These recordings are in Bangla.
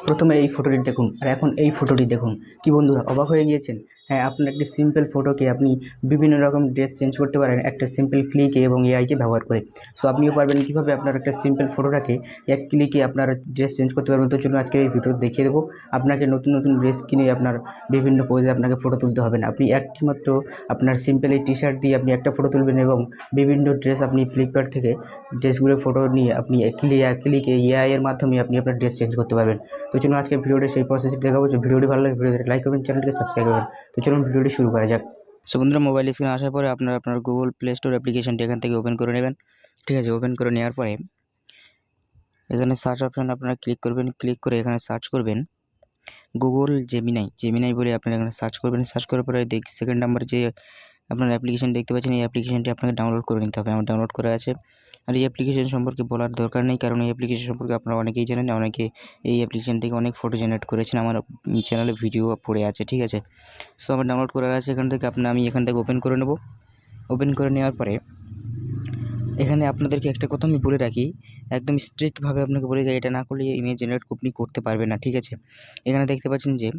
প্রথমে এই ফটোটি দেখুন আর এখন এই ফটোটি দেখুন। কি বন্ধুরা, অবাক হয়ে গিয়েছেন? হ্যাঁ, আপনার একটি সিম্পল ফটোকে আপনি বিভিন্ন রকম ড্রেস চেঞ্জ করতে পারেন একটা সিম্পল ক্লিকে এবং এআইকে ব্যবহার করে। সো আপনিও পারবেন কীভাবে আপনার একটা সিম্পল ফটোটাকে এক ক্লিকে আপনার ড্রেস চেঞ্জ করতে পারবেন। তো চলুন আজকের এই ভিডিও দেখিয়ে দেবো। আপনাকে নতুন নতুন ড্রেস কিনে আপনার বিভিন্ন পোজে আপনাকে ফটো তুলতে হবে না। আপনি একটিমাত্র আপনার সিম্পল এই টি শার্ট দিয়ে আপনি একটা ফটো তুলবেন এবং বিভিন্ন ড্রেস আপনি ফ্লিপকার্ট থেকে ড্রেসগুলোর ফটো নিয়ে আপনি এক ক্লিকে এআই এর মাধ্যমে আপনি আপনার ড্রেস চেঞ্জ করতে পারবেন। তো চলুন আজকে ভিডিওটি সেই প্রসেসটি দেখাবো। যে ভিডিওটি ভালো লাগে ভিডিওতে লাইক করবেন, চ্যানেলটিকে সাবস্ক্রাইব করবেন। তো চলুন ভিডিওটি শুরু করা যাক। সো বন্ধুরা, মোবাইল স্ক্রিনে আসার পরে আপনার গুগল প্লে স্টোর অ্যাপ্লিকেশনটি এখান থেকে ওপেন করে নেবেন। ঠিক আছে, ওপেন করে নেওয়ার পরে এখানে সার্চ অপশান আপনারা ক্লিক করবেন। ক্লিক করে এখানে সার্চ করবেন গুগল জেমিনাই বলে আপনারা এখানে সার্চ করবেন। সার্চ করার পরে সেকেন্ড নাম্বার যে আপনার অ্যাপ্লিকেশন দেখতে পাচ্ছেন, এই অ্যাপ্লিকেশনটি আপনাকে ডাউনলোড করে নিতে হবে। আমার ডাউনলোড করা আছে। আর এই অ্যাপ্লিকেশন সম্পর্কে বলার দরকার নেই, কারণ এই অ্যাপ্লিকেশন সম্পর্কে আপনারা অনেকেই জানেন। অনেকে এই অ্যাপ্লিকেশন থেকে অনেক ফটো জেনারেট করেছেন, আমার চ্যানেলে ভিডিও পড়ে আছে। ঠিক আছে, সো আমার ডাউনলোড করা আছে এখান থেকে। আমি এখান থেকে ওপেন করে নেব। ওপেন করে নেওয়ার পরে এখানে আপনাদেরকে একটা কথা আমি বলে রাখি, একদম স্ট্রিক্টভাবে আপনাকে বলে যাই, এটা না করলে ইমেজ জেনারেট আপনি করতে পারবেন না। ঠিক আছে, এখানে দেখতে পাচ্ছেন যে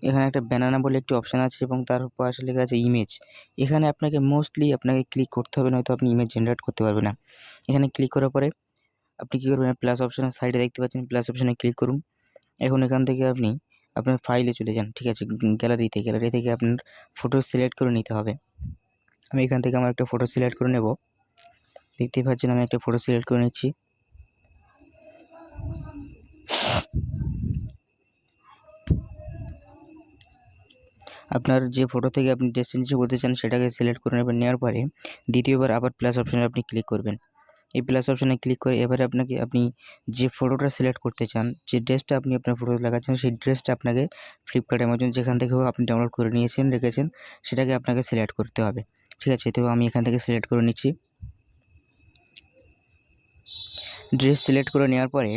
এখানে একটা ব্যানানা বলে একটি অপশান আছে এবং তার পাশে লেখা আছে ইমেজ। এখানে আপনাকে আপনাকে ক্লিক করতে হবে, নয়তো আপনি ইমেজ জেনারেট করতে পারবেন না। এখানে ক্লিক করার পরে আপনি কী করবেন, প্লাস অপশানের সাইডে দেখতে পাচ্ছেন, প্লাস অপশানে ক্লিক করুন। এখন এখান থেকে আপনি আপনার ফাইলে চলে যান। ঠিক আছে, গ্যালারি থেকে আপনার ফটো সিলেক্ট করে নিতে হবে। আমি এখান থেকে আমার একটা ফটো সিলেক্ট করে নেব। দেখতেই পাচ্ছেন আমি একটা ফটো সিলেক্ট করে নিচ্ছি। আপনার যে ফটো থেকে আপনি ড্রেস চেঞ্জ করতে চান সেটাকে সিলেক্ট করে নেবেন। নেওয়ার পরে দ্বিতীয়বার আবার প্লাস অপশানে আপনি ক্লিক করবেন। এই প্লাস অপশানে ক্লিক করে এবারে আপনি যে ফটোটা সিলেক্ট করতে চান, যে ড্রেসটা আপনি আপনার ফটোতে লাগাচ্ছেন, সেই ড্রেসটা আপনাকে ফ্লিপকার্ট, অ্যামাজন যেখান থেকে হোক আপনি ডাউনলোড করে রেখেছেন, সেটাকে আপনাকে সিলেক্ট করতে হবে। ঠিক আছে, তো আমি এখান থেকে সিলেক্ট করে নিচ্ছি। ড্রেস সিলেক্ট করে নেওয়ার পরে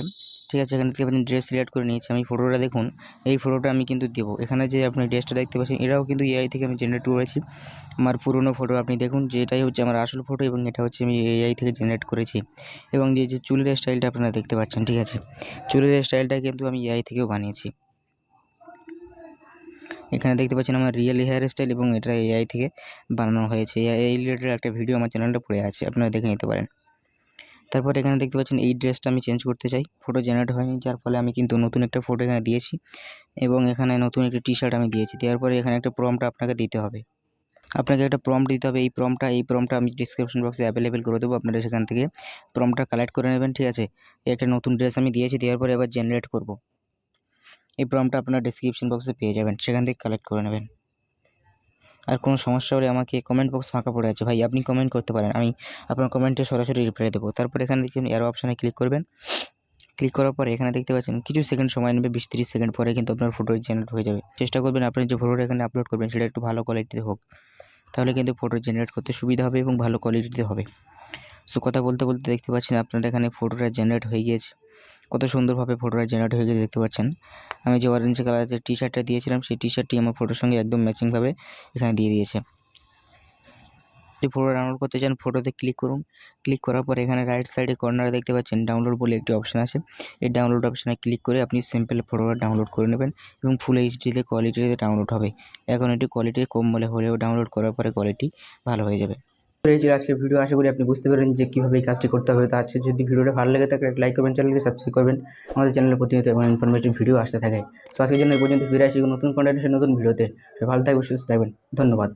ঠিক আছে, এখান থেকে আপনি ড্রেস সিলেক্ট করে নিয়েছি। আমি ফটোটা দেখুন, এই ফটোটা আমি কিন্তু দেবো। এখানে যে আপনি ড্রেসটা দেখতে পাচ্ছেন, এটাও কিন্তু এআই থেকে আমি জেনারেট করেছি। আমার পুরনো ফটো আপনি দেখুন, যে এটাই হচ্ছে আমার আসল ফটো এবং এটা হচ্ছে আমি এআই থেকে জেনারেট করেছি। এবং যে চুলের স্টাইলটা আপনারা দেখতে পাচ্ছেন, ঠিক আছে, চুলের স্টাইলটা কিন্তু আমি এআই থেকেও বানিয়েছি। এখানে দেখতে পাচ্ছেন আমার রিয়েল হেয়ার স্টাইল এবং এটা এআই থেকে বানানো হয়েছে। এই রিলেটেড একটা ভিডিও আমার চ্যানেলটা পড়ে আছে, আপনারা দেখে নিতে পারেন। তারপর এখানে দেখতে পাচ্ছেন এই ড্রেসটা আমি চেঞ্জ করতে চাই, ফটো জেনারেট হয়নি, যার ফলে আমি কিন্তু নতুন একটা ফটো এখানে দিয়েছি এবং এখানে নতুন একটি টি শার্ট আমি দিয়েছি। দেওয়ার পরে এখানে একটা প্রম্পট আপনাকে দিতে হবে। আপনাকে একটা প্রম্পট দিতে হবে। এই প্রম্পটটা আমি ডিসক্রিপশন বক্সে অ্যাভেলেবেল করে দেবো, আপনারা সেখান থেকে প্রম্পটটা কালেক্ট করে নেবেন। ঠিক আছে, একটা নতুন ড্রেস আমি দিয়েছি, দেওয়ার পরে এবার জেনারেট করব। এই প্রম্পটটা আপনারা ডিসক্রিপশন বক্সে পেয়ে যাবেন, সেখান থেকে কালেক্ট করে নেবেন। আর কোনো সমস্যা হলে আমাকে কমেন্ট বক্স ফাঁকা পড়ে আছে ভাই, আপনি কমেন্ট করতে পারেন, আমি আপনার কমেন্টে সরাসরি রিপ্লাই দেবো। তারপর এখানে দেখুন অ্যারো অপশানে ক্লিক করবেন। ক্লিক করার পরে এখানে দেখতে পাচ্ছেন কিছু সেকেন্ড সময় নেবে, 20-30 সেকেন্ড পরে কিন্তু আপনার ফটো জেনারেট হয়ে যাবে। চেষ্টা করবেন আপনি যে ফটোটা এখানে আপলোড করবেন সেটা একটু ভালো কোয়ালিটিতে হোক, তাহলে কিন্তু ফটো জেনারেট করতে সুবিধা হবে এবং ভালো কোয়ালিটিতে হবে। সো কথা বলতে বলতে দেখতে পাচ্ছেন আপনার এখানে ফটোটা জেনারেট হয়ে গিয়েছে। কত সুন্দরভাবে ফটোটা জেনারেট হয়ে গিয়েছে দেখতে পাচ্ছেন। আমি যে অরেঞ্জ কালারের টি শার্টটা দিয়েছিলাম, সেই টি শার্টটি আমার ফটোর সঙ্গে একদম ম্যাচিংভাবে এখানে দিয়ে দিয়েছে। যদি ফটো ডাউনলোড করতে চান, ফটোতে ক্লিক করুন। ক্লিক করার পরে এখানে রাইট সাইডে কর্নারে দেখতে পাচ্ছেন ডাউনলোড বলে একটি অপশান আছে। এই ডাউনলোড অপশানে ক্লিক করে আপনি সিম্পল ফটোটা ডাউনলোড করে নেবেন এবং ফুল এইচডিতে কোয়ালিটিতে ডাউনলোড হবে। এখন এটি কোয়ালিটি কম বলে হলেও ডাউনলোড করার পরে কোয়ালিটি ভালো হয়ে যাবে। এই যে আজকের ভিডিও, আশা করি আপনি বুঝতে পারেন যে কীভাবে এই কাজটি করতে হবে। তো আজকে যদি ভিডিওটা ভালো লেগে থাকে লাইক করবেন, চ্যানেলকে সাবস্ক্রাইব করবেন। আমাদের চ্যানেলে প্রতিনিয়ত এবং ইনফরমেটিভ ভিডিও আসতে থাকে। তো আজকের জন্য এই পর্যন্ত, ফিরে আসি নতুন কন্টেন্টের নতুন ভিডিওতে। ভালো থাকবেন, সুস্থ থাকবেন, ধন্যবাদ।